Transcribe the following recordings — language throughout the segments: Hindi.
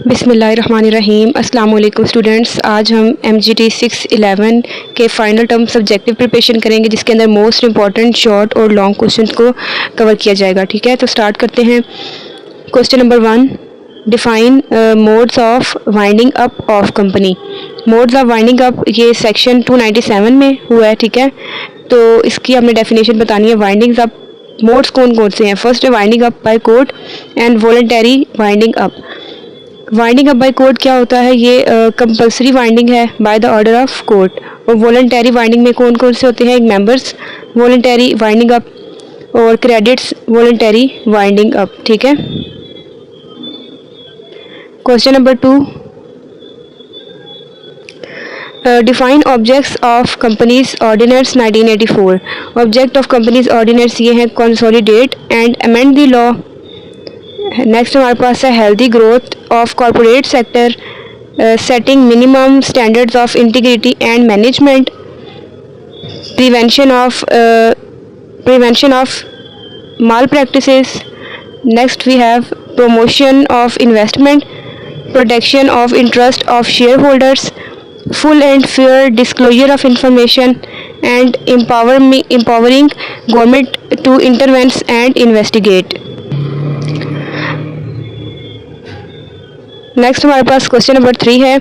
बिस्मिल्लाहिर्रहमानिर्रहीम। अस्सलाम वालेकुम स्टूडेंट्स। आज हम MGT 611 के फ़ाइनल टर्म सब्जेक्टिव प्रिपरेशन करेंगे, जिसके अंदर मोस्ट इंपॉर्टेंट शॉर्ट और लॉन्ग क्वेश्चंस को कवर किया जाएगा। ठीक है, तो स्टार्ट करते हैं। Question number 1, define modes of winding up of company. Modes of winding up ये सेक्शन 297 में हुआ है। ठीक है, तो इसकी हमने डेफिनेशन बतानी है। वाइंडिंग्स अप मोड्स कौन कौन से हैं? फर्स्ट है winding up by court and voluntary winding up. Winding up by court क्या होता है? ये कंपलसरी वाइंडिंग है by the order of court. और वॉलंटरी वाइंडिंग में कौन कौन से होते हैं? एक मेंबर्स वॉलंटरी वाइंडिंग अप और क्रेडिट्स वॉलंटरी वाइंडिंग अप। ठीक है। Question number 2, define objects of companies ordinance 1984। Object of companies ordinance ये है consolidate and amend the law. Next हमारे पास है healthy growth of corporate sector, setting minimum standards of integrity and management, prevention of malpractices. Next we have promotion of investment, protection of interest of shareholders, full and fair disclosure of information, and empowering government to intervene and investigate. Next हमारे पास क्वेश्चन नंबर 3 है,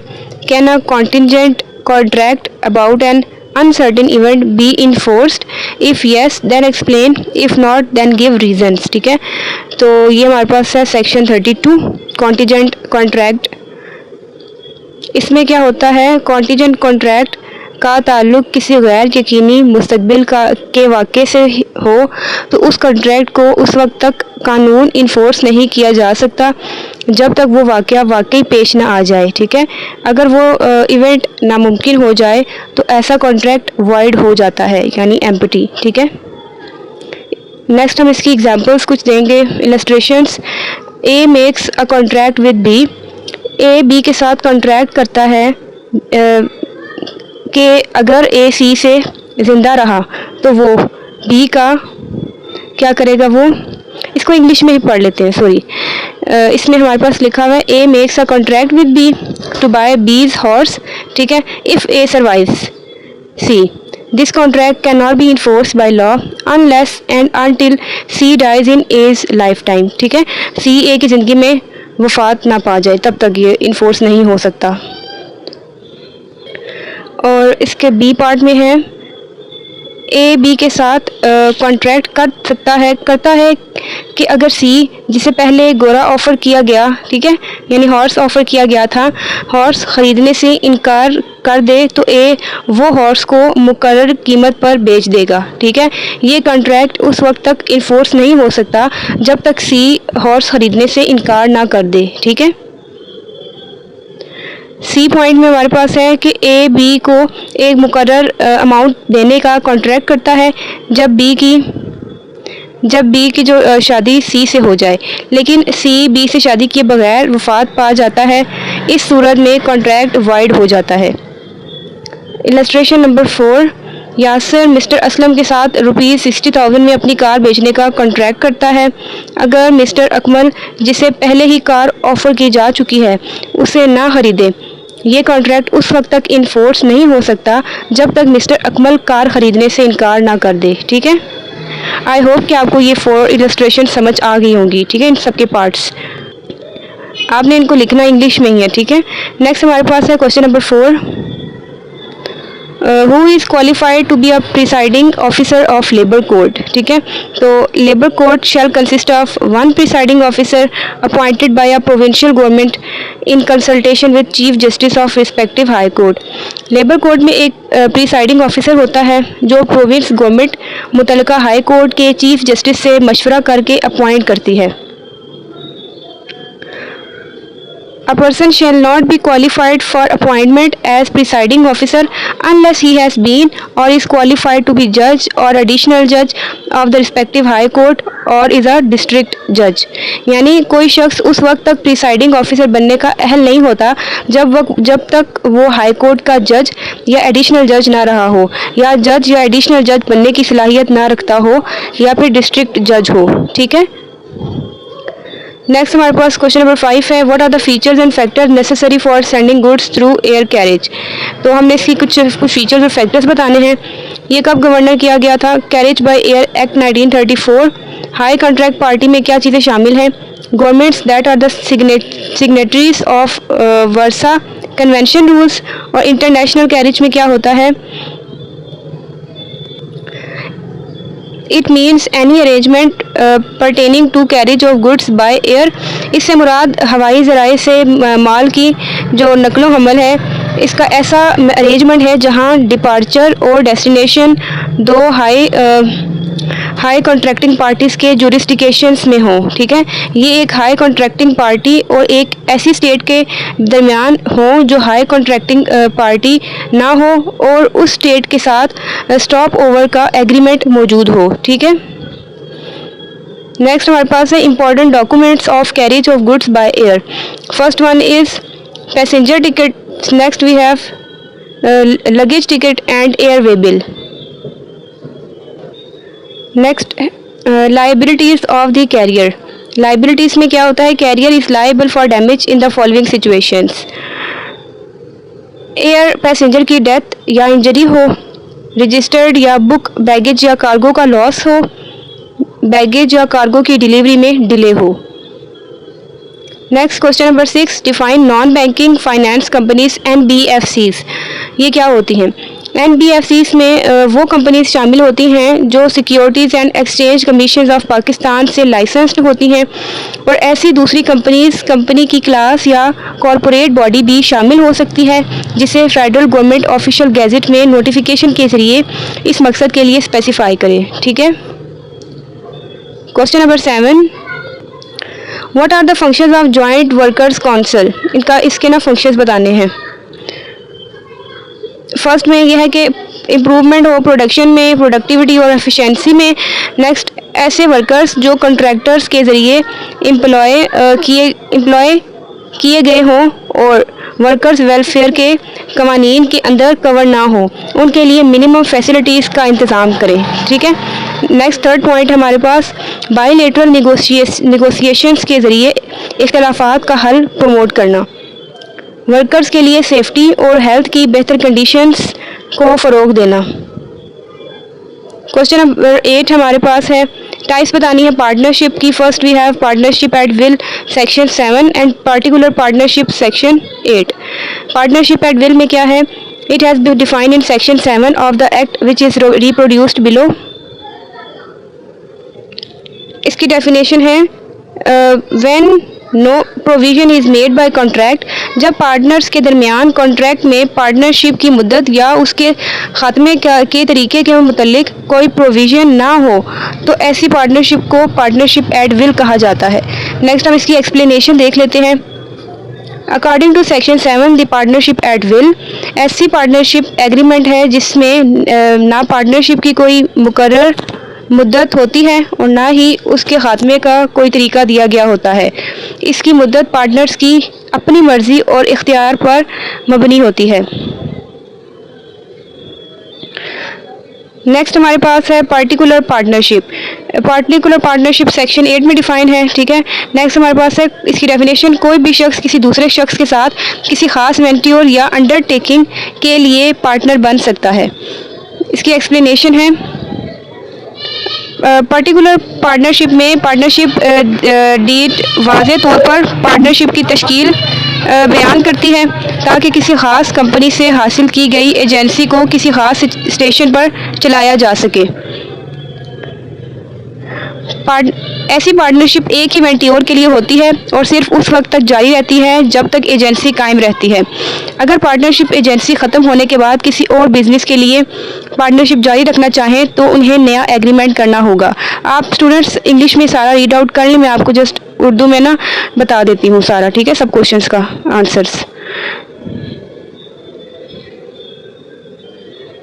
can a contingent contract about an uncertain event be enforced? If yes then explain, if not then give reasons. ठीक है, तो ये हमारे पास है सेक्शन 32 कॉन्टिजेंट कॉन्ट्रैक्ट। इसमें क्या होता है? कॉन्टिजेंट कॉन्ट्रैक्ट का ताल्लुक किसी गैर यकीनी मुस्तकबिल के वाक़े से हो तो उस कॉन्ट्रैक्ट को उस वक्त तक कानून इन्फोर्स नहीं किया जा सकता जब तक वो वाक़या वाकई पेश ना आ जाए। ठीक है, अगर वो इवेंट नामुमकिन हो जाए तो ऐसा कॉन्ट्रैक्ट वॉइड हो जाता है, यानी एम्प्टी। ठीक है। नेक्स्ट हम इसकी एग्जांपल्स कुछ देंगे, illustrations. A makes a contract with B. A B के साथ कॉन्ट्रैक्ट करता है कि अगर ए सी से ज़िंदा रहा तो वो बी का क्या करेगा? वो इसको इंग्लिश में ही पढ़ लेते हैं, सॉरी। इसमें हमारे पास लिखा हुआ है A makes a contract with B to buy B's horse. ठीक है, if A survives C, this contract can not be enforce by law unless and until C dies in his life time. ठीक है, सी ए की ज़िंदगी में वफात ना पा जाए तब तक ये इन्फोर्स नहीं हो सकता। और इसके बी पार्ट में है, ए बी के साथ कॉन्ट्रैक्ट करता है कि अगर सी, जिसे पहले घोड़ा ऑफ़र किया गया, ठीक है, यानी हॉर्स ऑफ़र किया गया था, हॉर्स ख़रीदने से इनकार कर दे तो ए वो हॉर्स को मुकर्रर कीमत पर बेच देगा। ठीक है, ये कॉन्ट्रैक्ट उस वक्त तक इन्फोर्स नहीं हो सकता जब तक सी हॉर्स ख़रीदने से इनकार ना कर दे। ठीक है। सी पॉइंट में हमारे पास है कि ए बी को एक मुकर्रर अमाउंट देने का कॉन्ट्रैक्ट करता है जब बी की जो शादी सी से हो जाए, लेकिन सी बी से शादी किए बगैर वफात पा जाता है। इस सूरत में कॉन्ट्रैक्ट वाइड हो जाता है। Illustration number 4, Yasir mister Aslam के साथ ₹60,000 में अपनी कार बेचने का कॉन्ट्रैक्ट करता है। अगर मिस्टर अकमल, जिसे पहले ही कार ऑफ़र की जा चुकी है, उसे ना ख़रीदे, ये कॉन्ट्रैक्ट उस वक्त तक इन्फोर्स नहीं हो सकता जब तक मिस्टर अकमल कार ख़रीदने से इनकार ना कर दे। ठीक है, आई होप कि आपको ये 4 इलस्ट्रेशन समझ आ गई होंगी। ठीक है, इन सब के पार्ट्स आपने इनको लिखना इंग्लिश में ही है। ठीक है। नेक्स्ट हमारे पास है question number 4, who is qualified to be a presiding officer of labour court. ठीक है, तो labour court shall consist of 1 presiding officer appointed by a provincial government in consultation with chief justice of respective high court. Labour court में एक प्रिसाइडिंग ऑफिसर होता है जो प्रोविंस गवर्नमेंट मुतलका हाई कोर्ट के चीफ जस्टिस से मशवरा करके अपॉइंट करती है। A person shall not be qualified for appointment as presiding officer unless he has been or is qualified to be judge or additional judge of the respective high court or is a district judge। यानी कोई शख्स उस वक्त तक प्रिसाइडिंग ऑफिसर बनने का अहल नहीं होता जब तक वो हाई कोर्ट का जज या एडिशनल जज ना रहा हो, या जज या एडिशनल जज बनने की सलाहियत ना रखता हो, या फिर डिस्ट्रिक्ट जज हो। ठीक है। नेक्स्ट हमारे पास क्वेश्चन नंबर 5 है, what are the features and factors necessary for sending goods through air carriage. तो हमने इसकी कुछ फीचर्स और फैक्टर्स बताने हैं। ये कब गवर्नर किया गया था? Carriage by air act 1934। High contract party में क्या चीज़ें शामिल हैं? Governments that are the signatories of Warsaw convention rules. और इंटरनेशनल कैरेज में क्या होता है? It means any arrangement pertaining to carriage of goods by air. इससे मुराद हवाई ज़राए से माल की जो नकलो हमल है, इसका ऐसा अरेंजमेंट है जहां डिपार्चर और डेस्टिनेशन दो हाई कॉन्ट्रैक्टिंग पार्टीज़ के जुरिस्डिक्शंस में हो। ठीक है, ये एक हाई कॉन्ट्रैक्टिंग पार्टी और एक ऐसी स्टेट के दरमियान हो जो हाई कॉन्ट्रैक्टिंग पार्टी ना हो और उस स्टेट के साथ स्टॉप ओवर का एग्रीमेंट मौजूद हो। ठीक है, नेक्स्ट हमारे पास है important documents of carriage of goods by air. First one is passenger ticket, next we have luggage ticket and airway bill. Next liabilities of the carrier. Liabilities में क्या होता है? Carrier is liable for damage in the following situations. Air passenger की डेथ या इंजरी हो, रजिस्टर्ड या बुक बैगेज या कार्गो का लॉस हो, बैगेज या कार्गो की डिलीवरी में डिले हो। Next question number 6, define non banking finance companies NBFCs। ये क्या होती हैं? NBFCs में वो कंपनीज शामिल होती हैं जो securities and exchange commission of Pakistan से लाइसेंस्ड होती हैं, और ऐसी दूसरी कंपनीज कंपनी की क्लास या कॉरपोरेट बॉडी भी शामिल हो सकती है जिसे फेडरल गवर्नमेंट ऑफिशियल गैजेट में नोटिफिकेशन के ज़रिए इस मकसद के लिए स्पेसिफाई करे। ठीक है, question number 7, what are the functions of joint workers council. इसके ना फंक्शंस बताने हैं। फर्स्ट में यह है कि इम्प्रूवमेंट हो प्रोडक्शन में, प्रोडक्टिविटी और एफिशिएंसी में। नेक्स्ट, ऐसे वर्कर्स जो कॉन्ट्रैक्टर्स के ज़रिए एम्प्लॉय किए गए हों और वर्कर्स वेलफेयर के कवानीन के अंदर कवर ना हो, उनके लिए मिनिमम फैसिलिटीज़ का इंतज़ाम करें। ठीक है, नेक्स्ट थर्ड पॉइंट हमारे पास बायलैटरल नेगोशिएशंस के ज़रिए इख्तलाफात का हल प्रमोट करना, वर्कर्स के लिए सेफ्टी और हेल्थ की बेहतर कंडीशंस को फ़रोग देना। क्वेश्चन नंबर 8 हमारे पास है, टाइप्स बतानी है पार्टनरशिप की। First we have partnership at will section 7 and particular partnership section 8। Partnership at will में क्या है? It has been defined in section 7 of the act which is reproduced below. इसकी डेफिनेशन है when no provision is made by contract. जब पार्टनर्स के दरमियान कॉन्ट्रैक्ट में पार्टनरशिप की मुद्दत या उसके ख़ात्मे के तरीके के मुतल्लिक कोई प्रोविज़न ना हो तो ऐसी पार्टनरशिप को पार्टनरशिप एट विल कहा जाता है। नेक्स्ट हम इसकी एक्सप्लेनेशन देख लेते हैं। According to section 7 the partnership at will ऐसी पार्टनरशिप एग्रीमेंट है जिसमें ना पार्टनरशिप की कोई मुकर्रर मुद्दत होती है और ना ही उसके ख़ात्मे का कोई तरीका दिया गया होता है। इसकी मुद्दत पार्टनर्स की अपनी मर्ज़ी और इख्तियार पर मबनी होती है। नेक्स्ट हमारे पास है particular partnership. Particular partnership section 8 में डिफाइन है। ठीक है, नेक्स्ट हमारे पास है इसकी डेफिनेशन, कोई भी शख्स किसी दूसरे शख्स के साथ किसी ख़ास वेंट्योर या अंडरटेकिंग के लिए पार्टनर बन सकता है। इसकी एक्सप्लेनेशन है पर्टिकुलर पार्टनरशिप में पार्टनरशिप डीड वाज़े तौर पर पार्टनरशिप की तश्कील बयान करती है ताकि किसी ख़ास कंपनी से हासिल की गई एजेंसी को किसी ख़ास स्टेशन पर चलाया जा सके। ऐसी पार्टनरशिप एक ही वेंट्योर के लिए होती है और सिर्फ उस वक्त तक जारी रहती है जब तक एजेंसी कायम रहती है। अगर पार्टनरशिप एजेंसी ख़त्म होने के बाद किसी और बिज़नेस के लिए पार्टनरशिप जारी रखना चाहें तो उन्हें नया एग्रीमेंट करना होगा। आप स्टूडेंट्स इंग्लिश में सारा रीड आउट कर लें, मैं आपको जस्ट उर्दू में ना बता देती हूँ सारा। ठीक है, सब क्वेश्चंस का आंसर्स।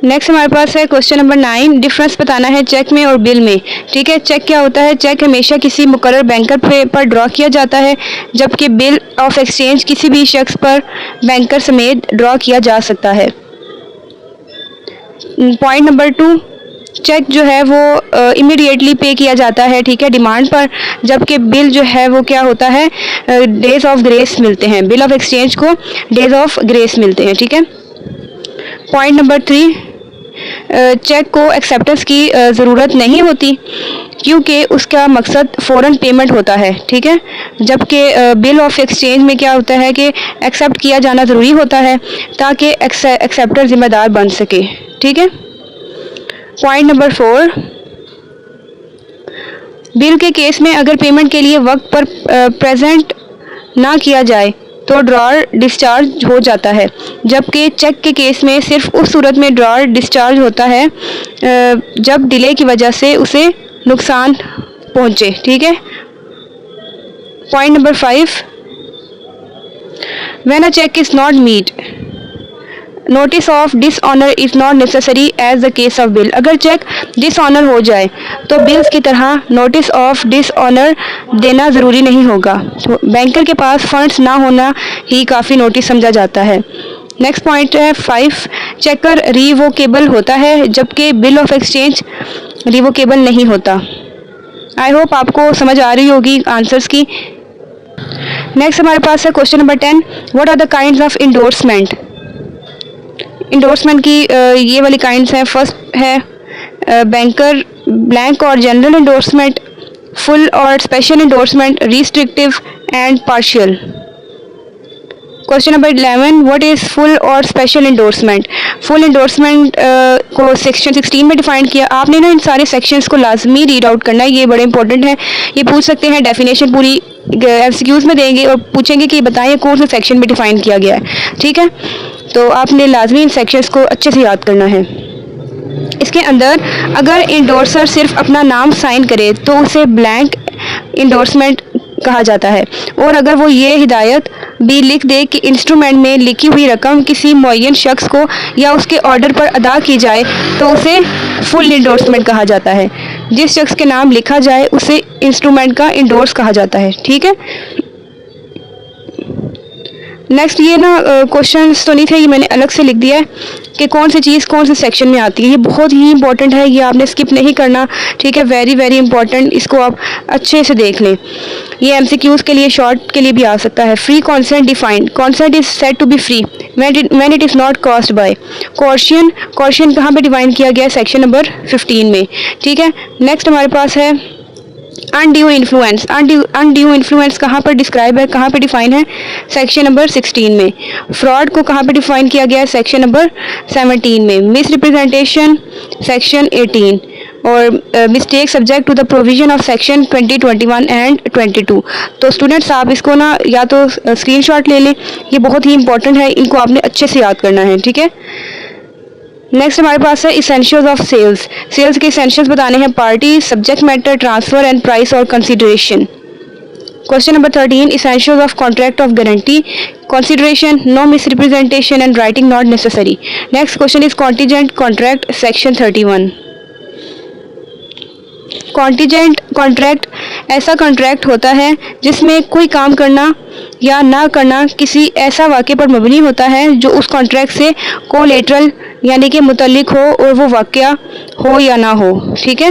नेक्स्ट हमारे पास है क्वेश्चन नंबर 9, डिफरेंस बताना है चेक में और बिल में। ठीक है, चेक क्या होता है? चेक हमेशा किसी मुकर्रर बैंकर पर ड्रॉ किया जाता है, जबकि बिल ऑफ एक्सचेंज किसी भी शख्स पर बैंकर समेत ड्रॉ किया जा सकता है। पॉइंट नंबर 2, चेक जो है वो इमीडिएटली पे किया जाता है, ठीक है, डिमांड पर, जबकि बिल जो है वो क्या होता है, डेज ऑफ ग्रेस मिलते हैं, बिल ऑफ एक्सचेंज को डेज ऑफ ग्रेस मिलते हैं, ठीक है। पॉइंट नंबर 3, चेक को एक्सेप्टेंस की ज़रूरत नहीं होती क्योंकि उसका मकसद फ़ौरन पेमेंट होता है, ठीक है, जबकि बिल ऑफ एक्सचेंज में क्या होता है कि एक्सेप्ट किया जाना ज़रूरी होता है ताकि एक्सेप्टर ज़िम्मेदार बन सके, ठीक है। पॉइंट नंबर 4, बिल के केस में अगर पेमेंट के लिए वक्त पर प्रेजेंट ना किया जाए तो ड्रॉर डिस्चार्ज हो जाता है, जबकि चेक के केस में सिर्फ उस सूरत में ड्रॉर डिस्चार्ज होता है जब डिले की वजह से उसे नुकसान पहुंचे, ठीक है। Point number 5, when a cheque is not met notice of dishonour is not necessary as the case of bill. अगर चेक डिसऑनर हो जाए तो बिल्स की तरह नोटिस ऑफ डिसऑनर देना ज़रूरी नहीं होगा, तो बैंकर के पास फंड्स ना होना ही काफ़ी नोटिस समझा जाता है। नेक्स्ट पॉइंट है 5, चेकर रिवोकेबल होता है जबकि बिल ऑफ एक्सचेंज रिवोकेबल नहीं होता। आई होप आपको समझ आ रही होगी आंसर्स की। नेक्स्ट हमारे पास है question number 10, what are the kinds of endorsement. Endorsement की ये वाली काइंड्स हैं। फर्स्ट है बैंकर ब्लैंक और जनरल इंडोर्समेंट, फुल और special endorsement, restrictive and partial. Question number 11, what is full और स्पेशल इंडोर्समेंट। फुल इंडोर्समेंट को सेक्शन 16 में डिफाइन किया। आपने ना इन सारे सेक्शंस को लाजमी रीड आउट करना है, ये बड़े इंपॉर्टेंट है। ये पूछ सकते हैं, डेफिनेशन पूरी एमसीक्यूज़ में देंगे और पूछेंगे कि बताइए कौन से सेक्शन में डिफाइन किया गया है, ठीक है। तो आपने लाजमी इन सेक्शंस को अच्छे से याद करना है। इसके अंदर अगर इंडोर्सर सिर्फ अपना नाम साइन करे तो उसे ब्लैंक इंडोर्समेंट कहा जाता है, और अगर वो ये हिदायत भी लिख दे कि इंस्ट्रूमेंट में लिखी हुई रकम किसी मुअय्यन शख्स को या उसके ऑर्डर पर अदा की जाए तो उसे फुल इंडोर्समेंट कहा जाता है। जिस शख्स के नाम लिखा जाए उसे इंस्ट्रूमेंट का इंडोर्स कहा जाता है, ठीक है। नेक्स्ट ये ना क्वेश्चंस तो नहीं थे, ये मैंने अलग से लिख दिया है कि कौन सी चीज़ कौन से सेक्शन में आती है। ये बहुत ही इंपॉर्टेंट है, ये आपने स्किप नहीं करना, ठीक है, वेरी वेरी इंपॉर्टेंट। इसको आप अच्छे से देख लें। ये एमसीक्यूज़ के लिए, शॉर्ट के लिए भी आ सकता है। Free consent defined, consent is said to be free when it is not caused by. Coercion, coercion कहाँ पे डिफाइन किया गया है, सेक्शन नंबर 15 में, ठीक है। नेक्स्ट हमारे पास है अनड्यू इन्फ्लुएंस। अनड्यू इन्फ्लुएंस कहाँ पर डिस्क्राइब है, कहाँ पे डिफाइन है, सेक्शन नंबर 16 में। फ्रॉड को कहाँ पे डिफाइन किया गया है, सेक्शन नंबर 17 में। मिस रिप्रेजेंटेशन सेक्शन 18, और mistake subject to the provision of section 20, 21 and 22। तो स्टूडेंट्स आप इसको ना या तो स्क्रीनशॉट ले लें, ये बहुत ही इंपॉर्टेंट है, इनको आपने अच्छे से याद करना है, ठीक है। नेक्स्ट हमारे पास है इसेंशियल्स ऑफ सेल्स। सेल्स के इसेंशियल्स बताने हैं, party, subject matter, transfer and price और consideration. Question number 13, essentials of contract of guarantee, consideration, no misrepresentation and writing not necessary. Next question is contingent contract, section 31। Contingent contract ऐसा कॉन्ट्रैक्ट होता है जिसमें कोई काम करना या ना करना किसी ऐसा वाक़े पर मबनी होता है जो उस कॉन्ट्रैक्ट से कोलेटरल यानी कि मुतल्लिक हो, और वो वाक़या हो या ना हो, ठीक है।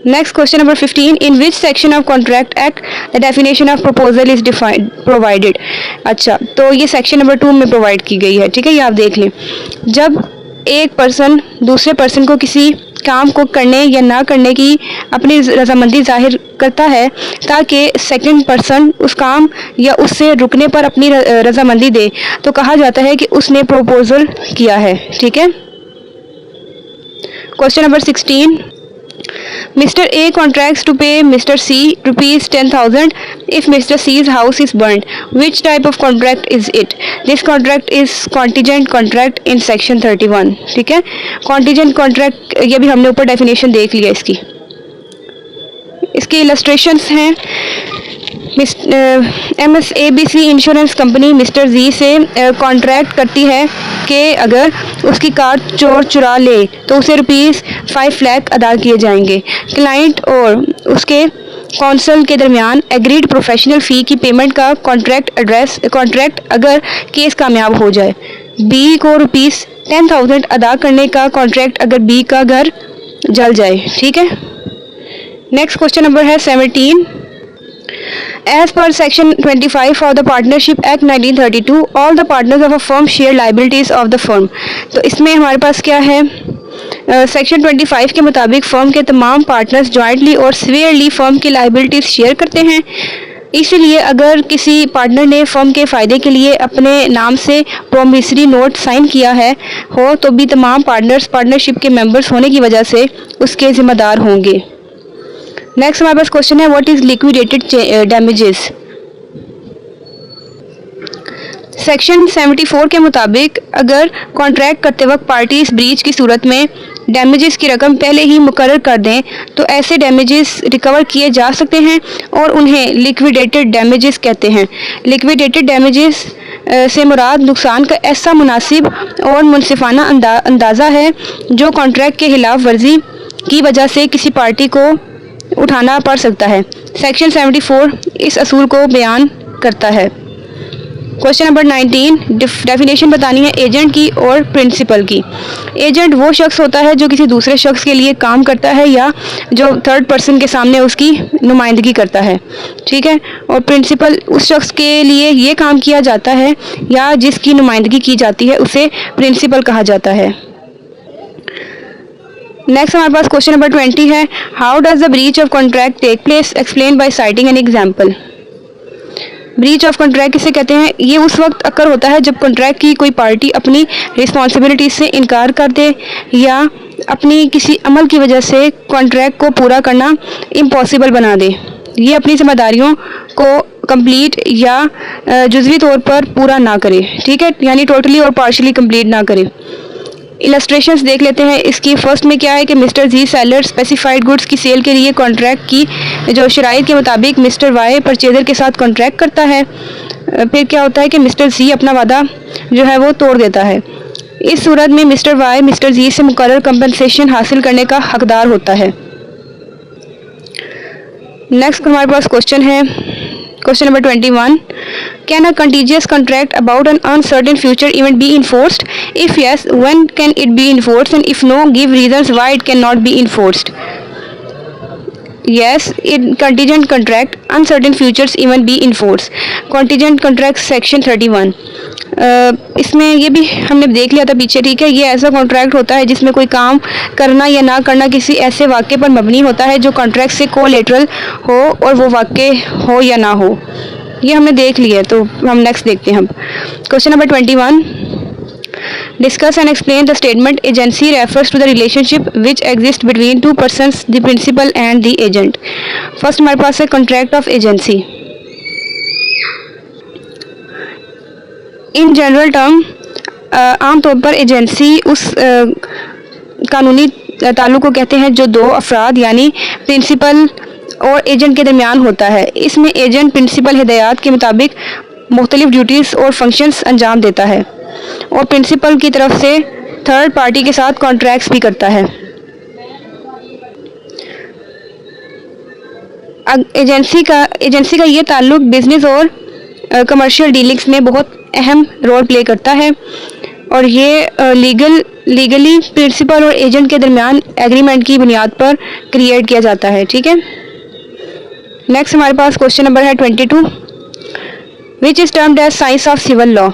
Next question number 15, in which section of contract act the definition of proposal is defined provided. अच्छा, तो ये सेक्शन नंबर 2 में प्रोवाइड की गई है, ठीक है, ये आप देख लें। जब एक पर्सन दूसरे पर्सन को किसी काम को करने या ना करने की अपनी रजामंदी जाहिर करता है ताकि सेकंड पर्सन उस काम या उससे रुकने पर अपनी रजामंदी दे, तो कहा जाता है कि उसने प्रपोजल किया है, ठीक है। Question number 16, Mr. A contracts to pay Mr. C rupees 10,000 if Mr. C's house is burnt. Which type of contract is it? This contract is contingent contract in section 31. ठीक है, contingent contract ये भी हमने ऊपर डेफिनेशन देख लिया इसकी। इसके इलस्ट्रेशंस हैं। MSABC इंश्योरेंस कंपनी मिस्टर जी से कॉन्ट्रैक्ट करती है कि अगर उसकी कार चोर चुरा ले तो उसे ₹5 लाख अदा किए जाएंगे। क्लाइंट और उसके कौंसल के दरमियान एग्रीड प्रोफेशनल फ़ी की पेमेंट का कॉन्ट्रैक्ट अगर केस कामयाब हो जाए, बी को ₹10,000 अदा करने का कॉन्ट्रैक्ट अगर बी का घर जल जाए। ठीक है। नेक्स्ट क्वेश्चन नंबर है 17। As per Section 25 of the Partnership Act 1932, all the partners of a firm share liabilities of the firm। तो इसमें हमारे पास क्या है, सेक्शन 25 के मुताबिक फर्म के तमाम पार्टनर्स जॉइंटली और स्वेयरली फर्म की लाइबिलिटीज शेयर करते हैं। इसीलिए अगर किसी पार्टनर ने फर्म के फ़ायदे के लिए अपने नाम से प्रोमिसरी नोट साइन किया हो तो भी तमाम पार्टनर्स पार्टनरशिप के मेंबर्स होने की वजह से उसके ज़िम्मेदार होंगे। नेक्स्ट हमारे पास क्वेश्चन है what is liquidated damages. Section 74 के मुताबिक अगर कॉन्ट्रैक्ट करते वक्त पार्टीज ब्रीच की सूरत में डैमेजेस की रकम पहले ही मुकर्रर कर दें तो ऐसे डैमेजेस रिकवर किए जा सकते हैं और उन्हें लिक्विडेटेड डैमेजेस कहते हैं। लिक्विडेटेड डैमेजेस से मुराद नुकसान का ऐसा मुनासिब और मुनसिफाना अंदाज़ा है जो कॉन्ट्रैक्ट के खिलाफ वर्जी की वजह से किसी पार्टी को उठाना पड़ सकता है। सेक्शन 74 इस असूल को बयान करता है। क्वेश्चन नंबर 19, डेफिनेशन बतानी है एजेंट की और प्रिंसिपल की। एजेंट वो शख्स होता है जो किसी दूसरे शख्स के लिए काम करता है या जो थर्ड पर्सन के सामने उसकी नुमाइंदगी करता है। ठीक है। और प्रिंसिपल उस शख्स के लिए ये काम किया जाता है या जिसकी नुमाइंदगी की जाती है उसे प्रिंसिपल कहा जाता है। नेक्स्ट हमारे पास क्वेश्चन नंबर 20 है how does the breach of contract take place, explain by citing an example. Breach of contract किसे कहते हैं, ये उस वक्त अक्कर होता है जब कॉन्ट्रैक्ट की कोई पार्टी अपनी रिस्पॉन्सिबिलिटी से इनकार कर दे या अपनी किसी अमल की वजह से कॉन्ट्रैक्ट को पूरा करना इम्पॉसिबल बना दे। ये अपनी जिम्मेदारियों को कंप्लीट या जुज़वी तौर पर पूरा ना करे। ठीक है, यानी टोटली और पार्शली कंप्लीट ना करे। इलस्ट्रेशंस देख लेते हैं इसकी। फर्स्ट में क्या है कि मिस्टर जी सेलर स्पेसिफाइड गुड्स की सेल के लिए कॉन्ट्रैक्ट की जो शराइत के मुताबिक मिस्टर वाई परचेजर के साथ कॉन्ट्रैक्ट करता है। फिर क्या होता है कि मिस्टर जी अपना वादा जो है वो तोड़ देता है। इस सूरत में मिस्टर वाई मिस्टर जी से मुकर्रर कंपनसेशन हासिल करने का हकदार होता है। नेक्स्ट हमारे पास क्वेश्चन है question number 21, can a contiguous contract about an uncertain future event be enforced, if yes when can it be enforced and if know give reasons why it can not B enforced. Yes, in contingent contract, uncertain futures even be enforced. Contingent contract section 31. इसमें ये भी हमने देख लिया था पीछे। ठीक है, ये ऐसा कॉन्ट्रैक्ट होता है जिसमें कोई काम करना या ना करना किसी ऐसे वाक़े पर मबनी होता है जो कॉन्ट्रैक्ट से कोलेटरल हो और वो वाक़े हो या ना हो। ये हमने देख लिया है, तो हम नेक्स्ट देखते हैं। हम question number 21, discuss and explain the statement agency refers to the relationship which exists between two persons, the principal and the agent। First हमारे पास है contract of agency. In general term आमतौर पर एजेंसी उस कानूनी ताल्लुक को कहते हैं जो दो अफराद यानी प्रिंसिपल और एजेंट के दरमियान होता है। इसमें एजेंट प्रिंसिपल हिदायत के मुताबिक मुख्तलिफ ड्यूटीज़ और फंक्शंस अंजाम देता है और प्रिंसिपल की तरफ से थर्ड पार्टी के साथ कॉन्ट्रैक्ट्स भी करता है। एजेंसी का ये ताल्लुक बिजनेस और कमर्शियल डीलिंग्स में बहुत अहम रोल प्ले करता है और ये लीगली प्रिंसिपल और एजेंट के दरमियान एग्रीमेंट की बुनियाद पर क्रिएट किया जाता है। ठीक है। नेक्स्ट हमारे पास क्वेश्चन नंबर है 22, which is termed as science of civil law.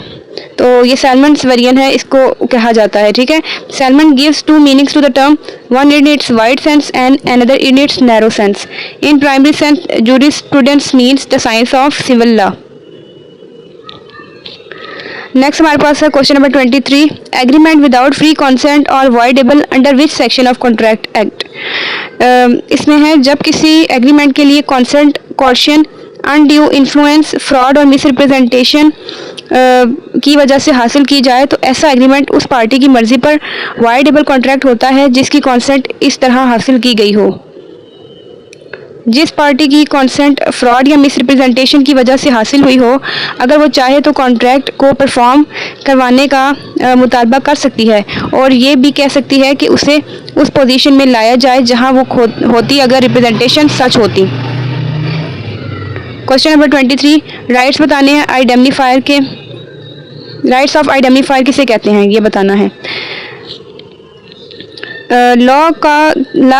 तो ये सैलमन्स वेरिएंट है, इसको कहा जाता है। ठीक है। Salmond gives two meanings to the term, one in its wide sense and another in its narrow sense. In primary sense jurisprudence means the science of civil law. Next हमारे पास है question number 23, agreement without free consent और voidable under which section of contract act. इसमें है जब किसी एग्रीमेंट के लिए consent, coercion, undue influence, fraud और मिसरिप्रेजेंटेशन की वजह से हासिल की जाए तो ऐसा एग्रीमेंट उस पार्टी की मर्जी पर वॉइडेबल कॉन्ट्रैक्ट होता है जिसकी कंसेंट इस तरह हासिल की गई हो। जिस पार्टी की कंसेंट फ्रॉड या मिसरिप्रेजेंटेशन की वजह से हासिल हुई हो, अगर वो चाहे तो कॉन्ट्रैक्ट को परफॉर्म करवाने का मुतालबा कर सकती है और ये भी कह सकती है कि उसे उस पोजीशन में लाया जाए जहां वो होती अगर रिप्रेजेंटेशन सच होती। क्वेश्चन नंबर 23, राइट्स बताने हैं आइडेंटिफायर के। राइट्स ऑफ आइडेंटिफायर किसे कहते हैं ये बताना है। लॉ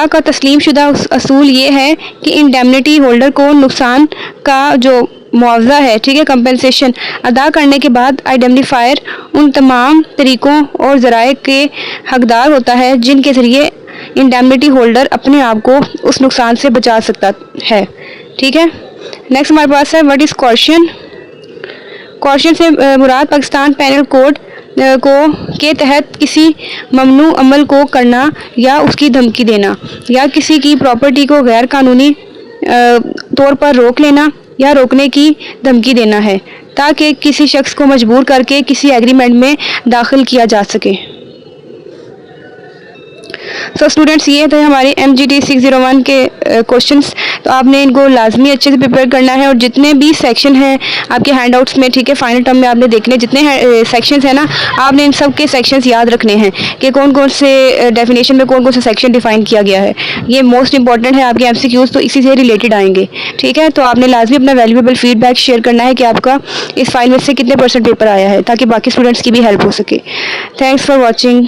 का तस्लीम शुदा असूल ये है कि इंडेमनिटी होल्डर को नुकसान का जो मुआवजा है, ठीक है, कंपनसेशन अदा करने के बाद आइडेंटिफायर उन तमाम तरीक़ों और ज़राए के हकदार होता है जिनके ज़रिए इंडेमनिटी होल्डर अपने आप को उस नुकसान से बचा सकता है। ठीक है, नेक्स्ट हमारे पास है व्हाट इज़ कॉशन। कॉशन से मुराद पाकिस्तान पैनल कोड के तहत किसी ममनू अमल को करना या उसकी धमकी देना या किसी की प्रॉपर्टी को गैर कानूनी तौर पर रोक लेना या रोकने की धमकी देना है ताकि किसी शख्स को मजबूर करके किसी एग्रीमेंट में दाखिल किया जा सके। सो स्टूडेंट्स, ये थे हमारे MGT 601 के क्वेश्चंस। तो आपने इनको लाजमी अच्छे से प्रिपेयर करना है और जितने भी सेक्शन हैं आपके हैंडआउट्स में, ठीक है, फाइनल टर्म में आपने देखने जितने सेक्शंस हैं ना, आपने इन सब के सेक्शंस याद रखने हैं कि कौन कौन से डेफिनेशन में कौन कौन सा सेक्शन डिफाइन किया गया है। ये मोस्ट इंपॉर्टेंट है आपके MCQs, तो इसी से रिलेटेड आएंगे। ठीक है, तो आपने लाजमी अपना वैल्यूएबल फीडबैक शेयर करना है कि आपका इस फाइल में से कितने % पेपर आया है ताकि बाकी स्टूडेंट्स की भी हेल्प हो सके। Thanks for watching.